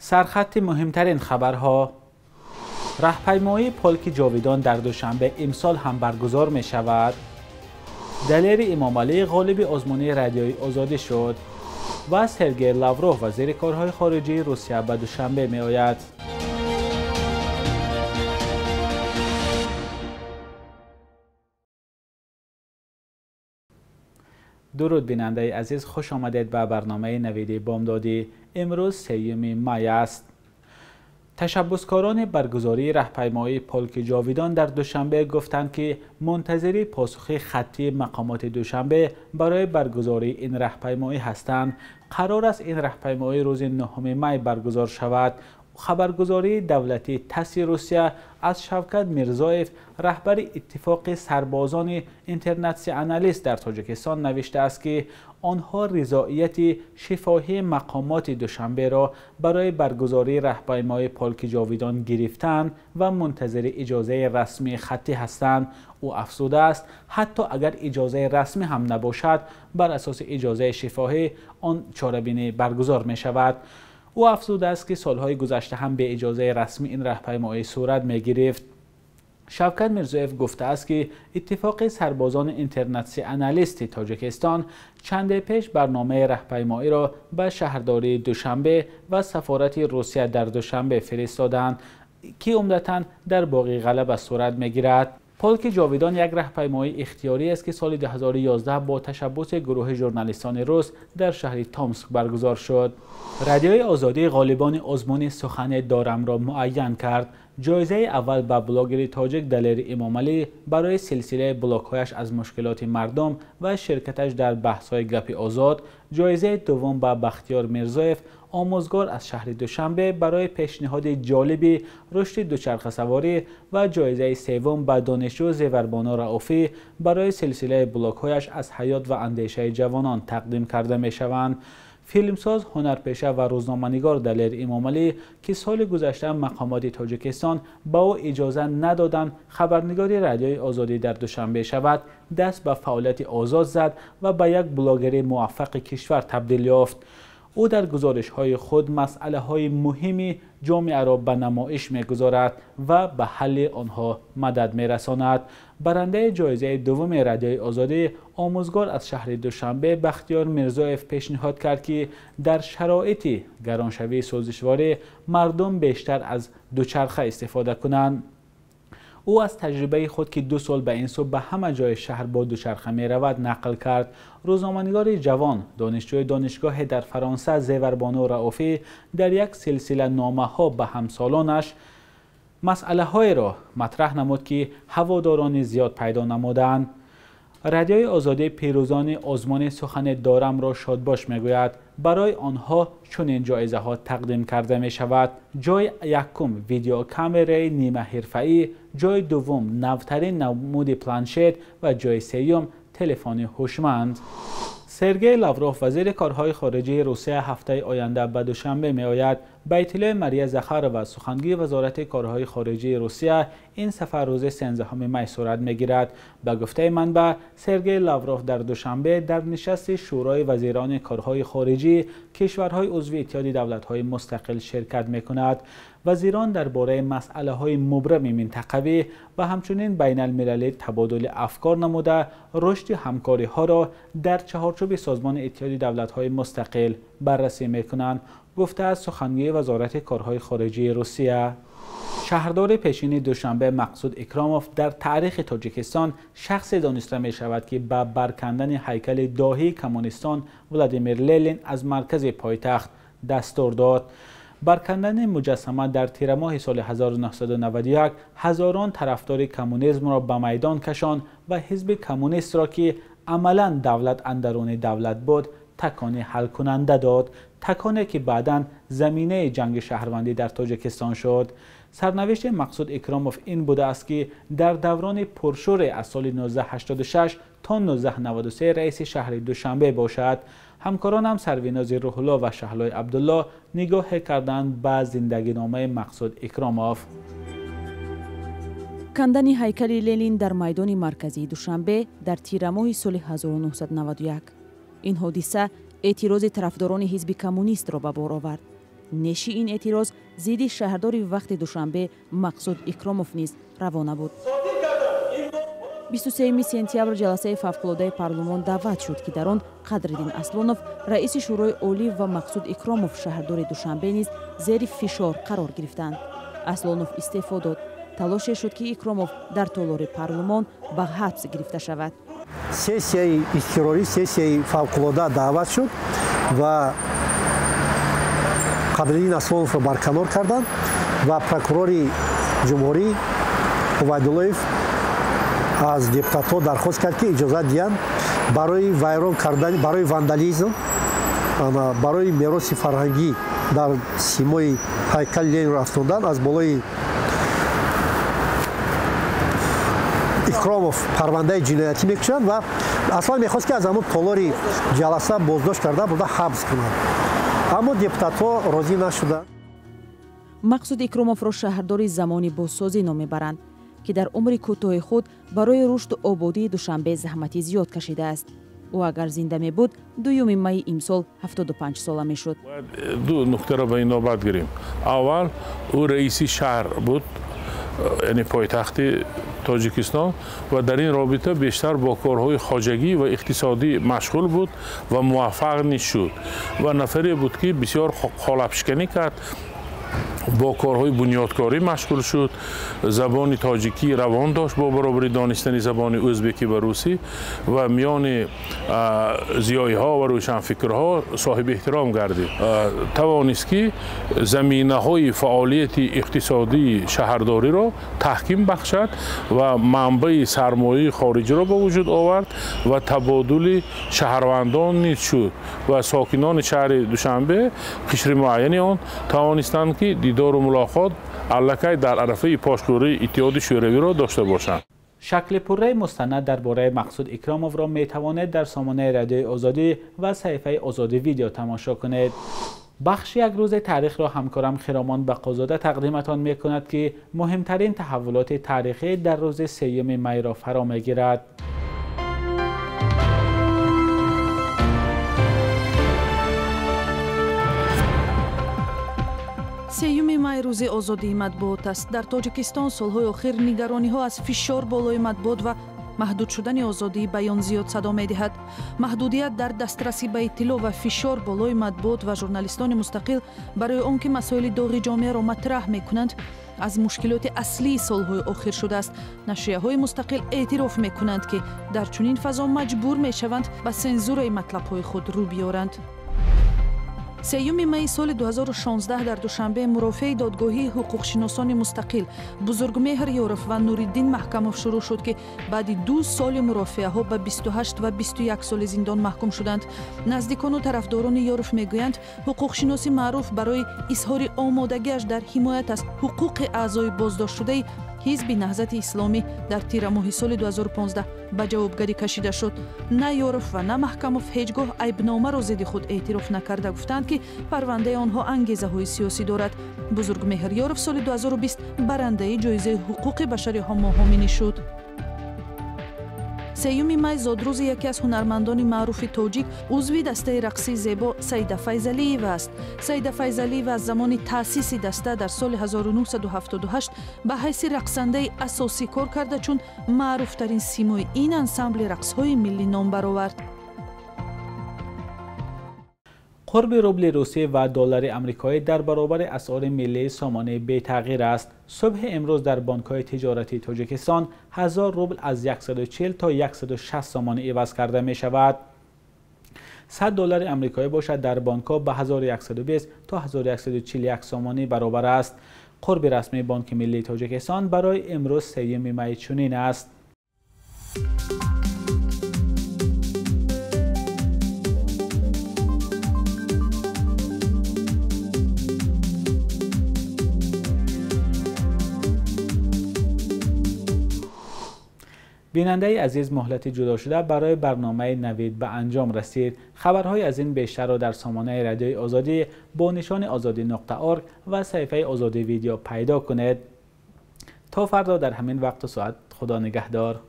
سرخط مهمترین خبرها: راهپیمایی پولک جاویدان در دوشنبه امسال هم برگزار می شود. دلیر امام علی غالب آزمون رادیویی آزادی شد و سرگئی لاوروف وزیر کارهای خارجه روسیه به دوشنبه می آید. درود بیننده عزیز، خوش آمدید به برنامه نوید بامدادی. امروز 3 می است. تشبسکاران برگزاری راهپیمایی پولک جاویدان در دوشنبه گفتند که منتظر پاسخ خطی مقامات دوشنبه برای برگزاری این راهپیمایی هستند. قرار است این راهپیمایی روز 9 می برگزار شود. خبرگزاری دولتی تاس روسیه از شوکت میرزایف رهبر اتفاق سربازان اینترناسیونالیست در تاجیکستان نوشته است که آنها رضایت شفاهی مقامات دوشنبه را برای برگزاری راهپیمایی پولک جاویدان گرفتند و منتظر اجازه رسمی خطی هستند. او افزوده است حتی اگر اجازه رسمی هم نباشد، بر اساس اجازه شفاهی آن چاره‌بینی برگزار می شود. او افزوده است که سالهای گذشته هم به اجازه رسمی این راهپیمایی صورت می گرفت. شوکت میرزایف گفته است که اتفاق سربازان اینترناسیونالیست تاجیکستان چند پیش برنامه راهپیمایی را به شهرداری دوشنبه و سفارت روسیه در دوشنبه فرستادند که عمدتاً در باغ غلب صورت می گیرد. پولک جاویدان یک راهپیمایی اختیاری است که سال 2011 با تشبس گروه ژورنالیستان روس در شهر تومسک برگزار شد. رادیوی آزادی غالبان آزمون سخن دارم را معین کرد. جایزه اول به بلاگر تاجیک دلیر امام علی برای سلسله بلاگ‌هایش از مشکلات مردم و شرکتش در بحث‌های گپ آزاد، جایزه دوم به بختیار میرزایف آموزگار از شهر دوشنبه برای پیشنهاد جالب رشد دوچرخه سواری و جایزه سوم به دانشجو زیوربانا رؤوفی برای سلسله بلاگ‌هایش از حیات و اندیشه جوانان تقدیم کرده می‌شوند. فیلمساز، هنرپیشه و روزنامه‌نگار دلیر امام علی که سال گذشته مقامات تاجیکستان به او اجازه ندادند خبرنگاری رادیوی آزادی در دوشنبه شود، دست به فعالیت آزاد زد و به یک بلاگر موفق کشور تبدیل یافت. او در گزارش‌های خود مسئله‌های مهم جامعه را به نمایش می‌گذارد و به حل آنها مدد می‌رساند. برنده جایزه دوم رادیوی آزادی آموزگار از شهر دوشنبه بختیار میرزایف پیشنهاد کرد که در شرایط گرانشوی سوزشواری مردم بیشتر از دوچرخه استفاده کنند. او از تجربه خود که 2 سال به این سو به همه جای شهر با دوچرخه می رود نقل کرد. روزنامه‌نگار جوان دانشجوی دانشگاه در فرانسه زیوربانا رؤوفی در یک سلسله نامه‌ها به همسالانش مسئله های را مطرح نمود که هواداران زیاد پیدا نمودند. رادیوی آزادی پیروزان آزمون سخن دارم را شادباش میگوید. برای آنها چنین جایزه ها تقدیم کرده می شود: جای یکم ویدیو کامرای نیمه حرفه‌ای، جای دوم نوترین نمود پلانشت و جای سوم تلفن هوشمند. سرگئی لاوروف وزیر کارهای خارجه روسیه هفته آینده به دوشنبه می آید. به اطلاع ماریا زخارova سخنگوی وزارت کارهای خارجه روسیه، این سفر روز 13 می صورت می گیرد. به گفته منبع، سرگئی لاوروف در دوشنبه در نشست شورای وزیران کارهای خارجه کشورهای عضو اتحاد دولت‌های مستقل شرکت می کند. وزیران درباره مسئله‌های مبرم منطقوی و همچنین بین المللی تبادل افکار نموده رشد همکاری‌ها را در چهارچوب سازمان اتحاد دولت‌های مستقل بررسی می‌کنند، گفته از سخنگوی وزارت کارهای خارجه روسیه. شهردار پیشین دوشنبه مقصود اکراموف در تاریخ تاجیکستان شخصی دانسته می شود که به برکندن هیکل داهی کمونیستان ولادیمیر لنین از مرکز پایتخت دستور داد. برکندن مجسمه در تیر ماه سال 1991 هزاران طرفدار کمونیسم را به میدان کشاند و حزب کمونیست را که عملاً دولت اندرون دولت بود تکان حل کننده داد، تکانی که بعداً زمینه جنگ شهروندی در تاجیکستان شد. سرنوشت مقصود اکراموف این بوده است که در دوران پرشور از سال 1986 تا 1993 رئیس شهر دوشنبه باشد. همکاران هم سروناز روح الله و شهلای عبدالله نگاه کردند به زندگی نامه مقصود اکراموف. کندن هیکل لنین در میدان مرکزی دوشنبه در تیر ماه سال 1991. این حادثه اعتراض طرفداران حزب کمونیست را به بار آورد. نشی این اعتراض ضد شهردار وقت دوشنبه مقصود اکراموف نیز روانه بود. 23 سپتامبر جلسه فوق‌العاده پارلمان دعوت شد که در آن قدرالدین اصلانوف رئیس شورای عالی و مقصود اکراموف شهردار دوشنبه نیز زیر فشار قرار گرفتند. اصلانوف استعفا داد. تلاش شد که اکراموف در تالار پارلمان به حبس گرفته شود. سیسیای اضطراری سیسیای فوق‌العاده دعوت شد و قدرالدین اصلانوف را برکنار کردند و پروکورور جمهوری عبیداللهیف از депутат‌ها درخواست کرد که اجازه دهند برای ویران کردن، برای واندالیسم، برای میراث فرهنگی در سیمای هیکل لنین را افکندن از بالای اکراموف پرونده جنایتی میکشند و اصلا میخواست که از همون تالار جلسه بازداشت کرده بوده حبس کنند، اما депутат‌ها راضی نشدند. مقصود اکراموف را شهردار زمانی بازسازی نام میبرند که در عمر کوتاه خود برای رشد و آبادی دوشنبه زحمتی زیاد کشیده است. او اگر زنده می بود 2 می امسال 75 ساله می شد. دو نکته را به این نوبت گیریم. اول او رئیس شهر بود، یعنی پایتخت تاجیکستان، و در این رابطه بیشتر با کارهای خواجگی و اقتصادی مشغول بود و موفق نیست شد و نفری بود که بسیار خالپشکنی کرد، با کارهای بنیادکاری مشغول شد، زبان تاجیکی روان داشت با برابری دانستن زبان ازبکی و روسی و میان زیایی ها و روشنفکرها صاحب احترام گردید. توانست که زمینه های فعالیت اقتصادی شهرداری را تحکیم بخشد و منبع سرمایه خارجی را به وجود آورد و تبادل شهروندان نیز شد و ساکنان شهر دوشنبه قشر معینی آن توانستند که دیدار و ملاقات علاقه در عرفه پاشگوری اتحاد شوروی را داشته باشند. شکل پره مستند درباره مقصود اکراموف را می توانید در سامانه رادیوی آزادی و صفحه آزادی ویدیو تماشا کنید. بخش یک روز تاریخ را همکارم خرامان بقازاده تقدیمتان می کند که مهمترین تحولات تاریخی در روز 3 می را فرا می گیرد. 3 مای روز آزادی مطبوعات است. در تاجیکستان سالهای آخر نگرانی‌ها از فشار بالای مطبوعات و محدود شدن آزادی بیان زیاد صدا می‌دهد. محدودیت در دسترسی به اطلاع و فشار بالای مطبوعات و ژورنالیستان مستقل برای آنکه مسائل داغ جامعه را مطرح می‌کنند از مشکلات اصلی سالهای آخر شده است. نشریه‌های مستقل اعتراف می‌کنند که در چنین فضا مجبور می‌شوند به سانسور مطلب‌های خود رو بیارند. 3 می سال 2016 در دوشنبه مرافع دادگاهی حقوقشناسان مستقل بزرگمهر یورف و نوریالدین محکموف شروع شد که بعد 2 سال مرافعه ها به 28 و 21 سال زندان محکوم شدند. نزدیکان و طرفداران یورف میگویند حقوقشناسی معروف برای اظهار آمادگیش در حمایت از حقوق اعضای بازداشت شده حزب نهضت اسلامی در تیر ماه سال 2015 به جوابگری کشیده شد. نه یورف و نه محکموف هیچگاه عیبنامه را ضد خود اعتراف نکرده، گفتند که پرونده آنها انگیزه های سیاسی دارد. بزرگمهر یورف سال 2020 برنده جایزه حقوق بشری هماهامینی شد. 3 می زادروز یکی از هنرمندان معروف تاجیک عضو دسته رقصی زیبا سیده فیضلی‌یو است. سیده فیضلی‌یو از زمان تأسیس دسته در سال 1978 به حیث رقصنده اساسی کار کرده، چون معروف ترین سیمای این انسمبل رقص های ملی نام برآورد. قرب روبل روسی و دلار آمریکایی در برابر اسعار ملی سامانه بی تغییر است. صبح امروز در بانک‌های تجارتی تاجیکستان 1000 روبل از 140 تا 160 سامانه عوض کرده می شود. 100 دلار آمریکایی باشد در بانک‌ها به 1120 تا 1141 سامانه برابر است. قرب رسمی بانک ملی تاجیکستان برای امروز 3 می چنین است. بیننده عزیز، مهلت جدا شده برای برنامه نوید به انجام رسید. خبرهای از این بیشتر را در سامانه رادیوی آزادی با نشان azadi.org و صفحه آزادی ویدیو پیدا کنید. تا فردا در همین وقت و ساعت، خدا نگهدار.